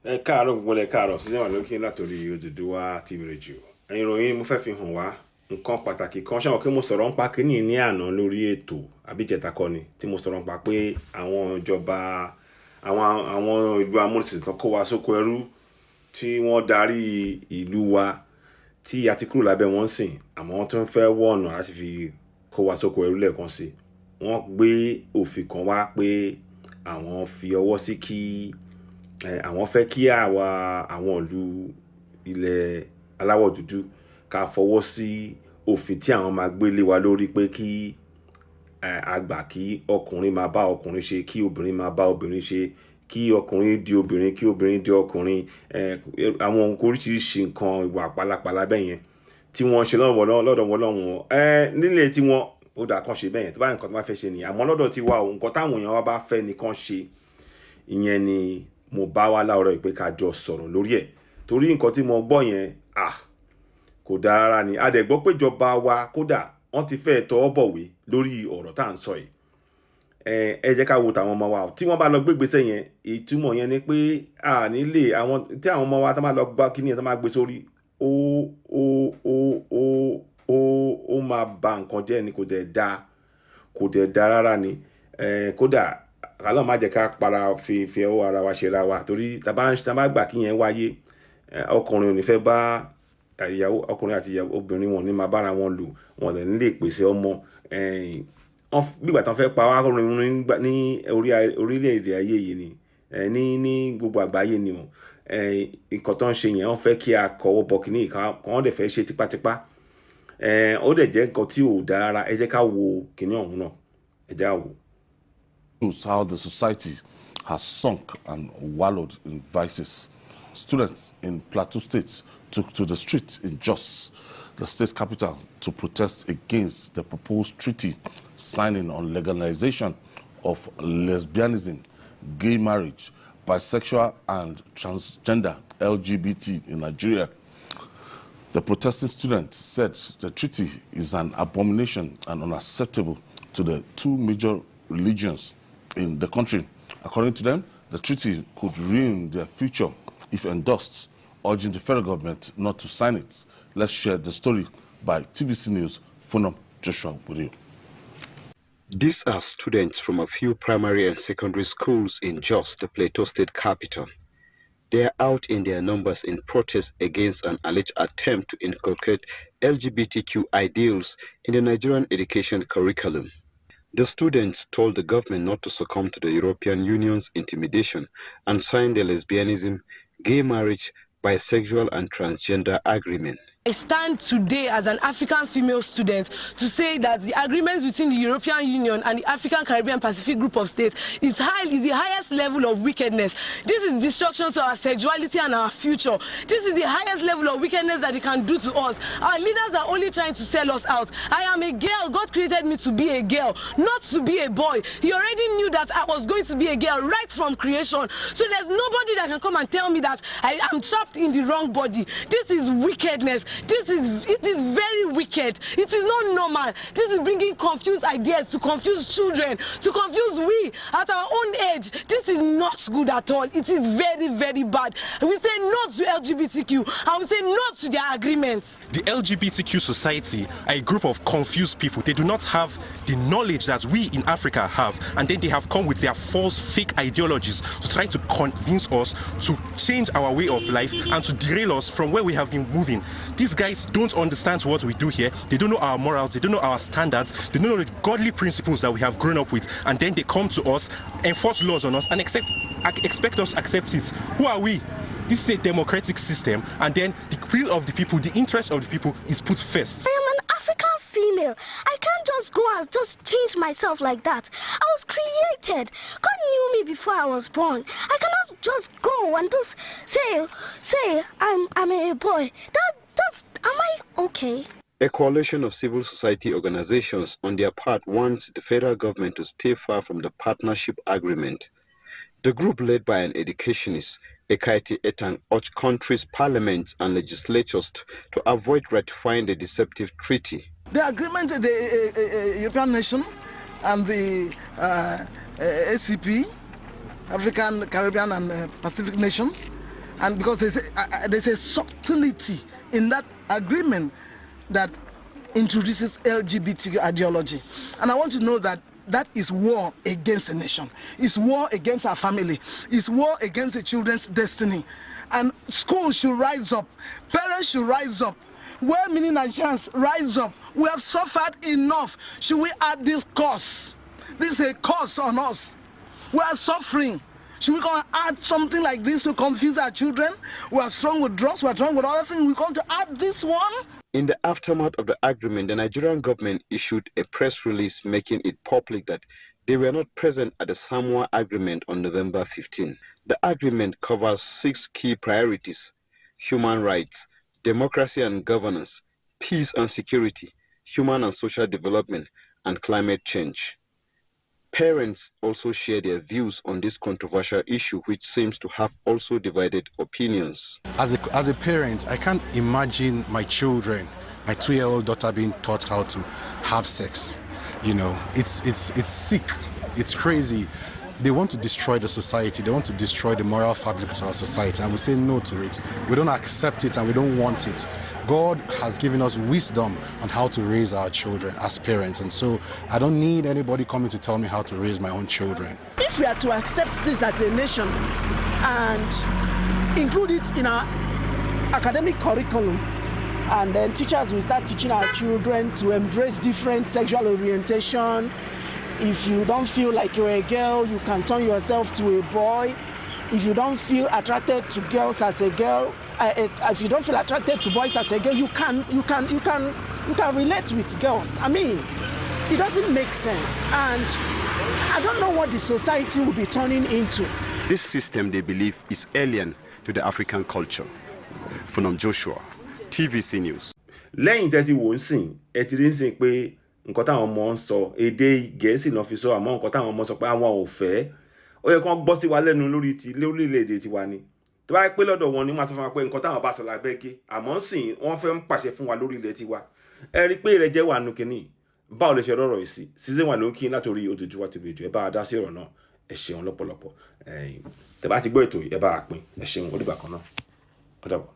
Káàárọ̀ gbogbo lẹ káàárọ̀ sí wà lókè látòrí Oduduwa TV radio. Ìròyìn mo fẹ́ fi hàn wá nǹkan pàtàkì kan ṣé wọn kí mo sọ̀rọ̀ ń pa kínní ní àná lórí ètò àbíjẹta kọ́ni tí mo sọ̀rọ̀ ń pa pé àwọn ìjọba àwọn ìlú amúnisìn tán kó wa sóko ẹrú tí wọ́n darí ìlú wa tí a ti kúrò lábẹ́ wọn sìn àmọ́ wọ́n tún fẹ́ wọ ọ̀nà láti fi kó wa sóko ẹrú lẹ́ẹ̀kan sí. Wọ́n gbé òfin kan wá pé àwọn fi ọwọ́ sí kí àwọn fẹ́ kí àwọn ìlú ilẹ̀ aláwọ̀ dúdú ká fọwọ́ sí òfin tí àwọn máa gbé lé wa lórí pé kí àgbà kí ọkùnrin máa bá ọkùnrin ṣe, kí obìnrin máa bá obìnrin ṣe, kí ọkùnrin di obìnrin, kí obìnrin di ọkùnrin, àwọn oríṣiríṣi nǹkan ìwà pálapàla bẹ́ẹ̀ yẹn tí wọ́n ṣe lọ́dọ̀ wọn nílé tí wọ́n ó dà kàn ṣe bẹ́ẹ̀ yẹn tó bá nǹkan tó bá fẹ́ ṣe nìyẹn, àmọ́ lọ́dọ̀ tí wa nǹkan táwọn èèyàn wa bá fẹ́ nìkan ṣe, ìyẹn ni mo bá wá láàárọ̀ pé ká jọ sọ̀rọ̀ lórí ẹ̀ torí nǹkan tí mo gbọ́ yẹn kò dáa rárá ni. A dẹ̀ gbọ́ pé ìjọba wa kódà wọ́n ti fẹ́ tọwọ́ bọ̀wé lórí ọ̀rọ̀ tá à ń sọ yìí. Ẹ jẹ́ ká wo tàwọn ọmọ wa tí wọ́n bá lọ gbé ìgbésẹ̀ yẹn, ìtumọ̀ yẹn ni pé nílé àwọn tí àwọn ọmọ wa tá máa lọ gbá kíní yẹn tá máa gbé sórí ó máa ba nǹkan jẹ́ ni kò dẹ̀ dáa rárá ni. Kódà Ọlọ́run má jẹ́ ká para fi ọwọ́ ara wa ṣe ra wa torí tá bá gbà kí yẹn wáyé ọkùnrin ò ní fẹ́ bá ìyàwó ọkùnrin àti ìyàwó obìnrin wọn ní máa bára wọn lò wọn lè nílé pèsè ọmọ gbígbà tán fẹ́ pa wá ní orílẹ̀-èdè ayé yìí ni ní gbogbo àgbáyé ni o nǹkan tó ń ṣe yẹn wọ́n fẹ́ kí a kọ́wọ́ bọ̀ kíní kan wọ́n dẹ̀ fẹ́ ṣe tipátipá ó dẹ̀ jẹ́ nǹkan tí ò dáa rárá. Ẹ jẹ́ ká wo kíní ọ̀hún náà, ẹ jẹ́ ká wò. How the society has sunk and wallowed in vices. Students in Plateau State took to the streets in Jos, the state capital, to protest against the proposed treaty signing on legalization of lesbianism, gay marriage, bisexual and transgender LGBT in Nigeria. The protesting students said the treaty is an abomination and unacceptable to the two major religions in the country. According to them, the treaty could ruin their future if endorsed, urging the federal government not to sign it. Let's share the story by TVC News, Funam Joshua Burio. These are students from a few primary and secondary schools in Jos, the Plateau State capital. They are out in their numbers in protest against an alleged attempt to inculcate LGBTQ ideals in the Nigerian education curriculum. The students told the government not to succumb to the European Union's intimidation and sign the lesbianism, gay marriage, bisexual and transgender agreement. I stand today as an African female student to say that the agreements between the European Union and the African Caribbean Pacific Group of States is the highest level of wickedness. This is destruction to our sexuality and our future. This is the highest level of wickedness that it can do to us. Our leaders are only trying to sell us out. I am a girl. God created me to be a girl, not to be a boy. He already knew that I was going to be a girl right from creation. So there's nobody that can come and tell me that I am trapped in the wrong body. This is wickedness. It is very wicked. It is not normal. This is bringing confused ideas to confuse children, to confuse we at our own age. This is not good at all. It is very, very bad. We say no to LGBTQ and we say no to their agreements. The LGBTQ society are a group of confused people. They do not have the knowledge that we in Africa have, and then they have come with their false, fake ideologies to try to convince us to change our way of life and to derail us from where we have been moving. These guys don't understand what we do here. They don't know our morals, they don't know our standards, they don't know the godly principles that we have grown up with, and then they come to us, enforce laws on us, and expect us to accept it. Who are we? This is a democratic system, and then the will of the people, the interest of the people is put first. I am an African female. I can't just go and just change myself like that. I was created. God knew me before I was born. I cannot just go and just say I'm a boy. Am I okay? A coalition of civil society organizations on their part wants the federal government to stay far from the partnership agreement. The group, led by an educationist, Ekaiti Etang, urged countries' parliaments and legislatures to avoid ratifying the deceptive treaty. The agreement, the European nation and the ACP, African, Caribbean and Pacific nations, And because there's a subtlety in that agreement that introduces LGBT ideology. And I want to know that that is war against a nation. It's war against our family. It's war against the children's destiny. And schools should rise up. Parents should rise up. Well-meaning Nigerians, rise up. We have suffered enough. Should we add this cost? This is a cost on us. We are suffering. Should we go and add something like this to confuse our children? We are strong with drugs, we are strong with other things. We're going to add this one? In the aftermath of the agreement, the Nigerian government issued a press release making it public that they were not present at the Samoa Agreement on November 15. The agreement covers 6 key priorities: human rights, democracy and governance, peace and security, human and social development, and climate change. Parents also share their views on this controversial issue, which seems to have also divided opinions. As a parent, I can't imagine my children, my 2-year-old daughter, being taught how to have sex. You know, it's sick, it's crazy. They want to destroy the society. They want to destroy the moral fabric of our society, and we say no to it. We don't accept it and we don't want it. God has given us wisdom on how to raise our children as parents, and so I don't need anybody coming to tell me how to raise my own children. If we are to accept this as a nation and include it in our academic curriculum, and then teachers will start teaching our children to embrace different sexual orientation. If you don't feel like you're a girl, you can turn yourself to a boy. If you don't feel attracted to girls as a girl, if you don't feel attracted to boys as a girl, you can relate with girls. I mean, it doesn't make sense, and I don't know what the society will be turning into. This system, they believe, is alien to the African culture. From Joshua, TVC News. lẹ́yìn tẹ́tí wò ń sìn ẹ ti rí ń sìn pé nǹkan táwọn ọmọ ń sọ èdè Gẹ̀ẹ́sì náà fi sọ, àmọ́ nǹkan táwọn ọmọ sọ pé àwọn ò fẹ́, ó yẹ kán gbọ́ sí wa lẹ́nu lórílẹ̀-èdè tiwa ni. tó bá yẹ pé lọ́dọ̀ wọn ni wọ́n sọ fún wa pé nǹkan táwọn bá sọ lábẹ́ ké, àmọ́ sìn wọ́n fẹ́ ń pàṣẹ fún wa lórílẹ̀ tiwa. ẹ rí pé ìrẹ́jẹ wà nù kínní. báwo lè ṣe rọrọ̀ yìí sí season 1 ló ń kí látòrí Oduduwa TV ẹ bá a dá sí ọ̀rọ̀ náà. ẹ ṣeun lọ́pọ̀lọpọ̀. tẹ́ bá ti gbọ́ ètò ẹ bá a pín. ẹ ṣeun, ó dìgbà kan náà. Ó dàbọ̀.